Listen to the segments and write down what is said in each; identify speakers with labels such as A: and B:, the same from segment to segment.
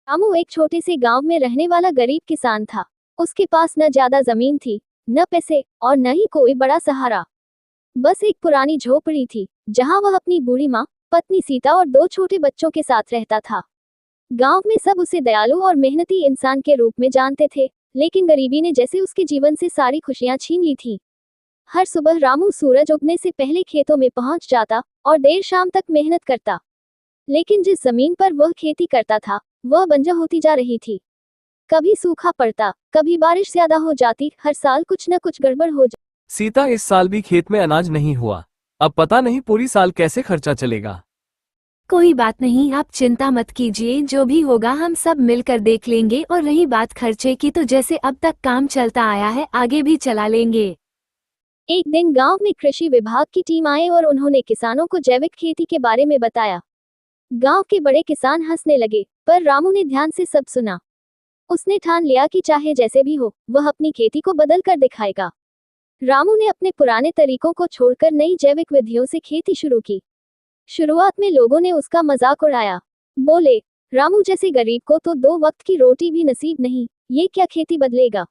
A: रामू एक छोटे से गांव में रहने वाला गरीब किसान था। उसके पास न ज्यादा जमीन थी, न पैसे और न ही कोई बड़ा सहारा। बस एक पुरानी झोपड़ी थी जहां वह अपनी बूढ़ी माँ, पत्नी सीता और दो छोटे बच्चों के साथ रहता था। गांव में सब उसे दयालु और मेहनती इंसान के रूप में जानते थे, लेकिन गरीबी ने जैसे उसके जीवन से सारी खुशियां छीन ली थी। हर सुबह रामू सूरज उगने से पहले खेतों में पहुंच जाता और देर शाम तक मेहनत करता। लेकिन जिस जमीन पर वह खेती करता था वह बंजर होती जा रही थी। कभी सूखा पड़ता, कभी बारिश ज्यादा हो जाती, हर साल कुछ न कुछ गड़बड़ हो जाती।
B: सीता, इस साल भी खेत में अनाज नहीं हुआ। अब पता नहीं पूरी साल कैसे खर्चा चलेगा।
C: कोई बात नहीं, आप चिंता मत कीजिए, जो भी होगा हम सब मिलकर देख लेंगे। और रही बात खर्चे की, तो जैसे अब तक काम चलता आया है आगे भी चला लेंगे।
A: एक दिन गांव में कृषि विभाग की टीम आए और उन्होंने किसानों को जैविक खेती के बारे में बताया। गांव के बड़े किसान हंसने लगे, पर रामू ने ध्यान से सब सुना। उसने ठान लिया कि चाहे जैसे भी हो, वह अपनी खेती को बदल कर दिखाएगा। रामू ने अपने पुराने तरीकों को छोड़कर नई जैविक विधियों से खेती शुरू की। शुरुआत में लोगों ने उसका मजाक उड़ाया। बोले, रामू जैसे गरीब को तो 2 वक्त की रोटी भी नसीब नहीं, ये क्या खेती बदलेगा।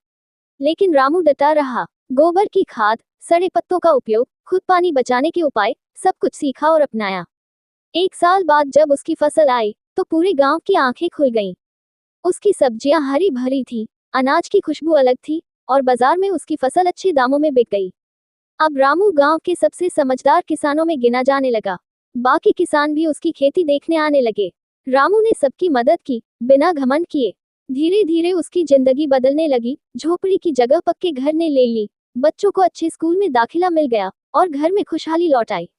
A: लेकिन रामू डटा रहा। गोबर की खाद, सड़े पत्तों का उपयोग, खुद पानी बचाने के उपाय, सब कुछ सीखा और अपनाया। 1 साल बाद जब उसकी फसल आई तो पूरे गांव की आंखें खुल गईं। उसकी सब्जियां हरी भरी थी, अनाज की खुशबू अलग थी और बाजार में उसकी फसल अच्छे दामों में बिक गई। अब रामू गांव के सबसे समझदार किसानों में गिना जाने लगा। बाकी किसान भी उसकी खेती देखने आने लगे। रामू ने सबकी मदद की, बिना घमंड किए। धीरे धीरे उसकी जिंदगी बदलने लगी। झोपड़ी की जगह पक्के घर ने ले ली, बच्चों को अच्छे स्कूल में दाखिला मिल गया और घर में खुशहाली लौट आई।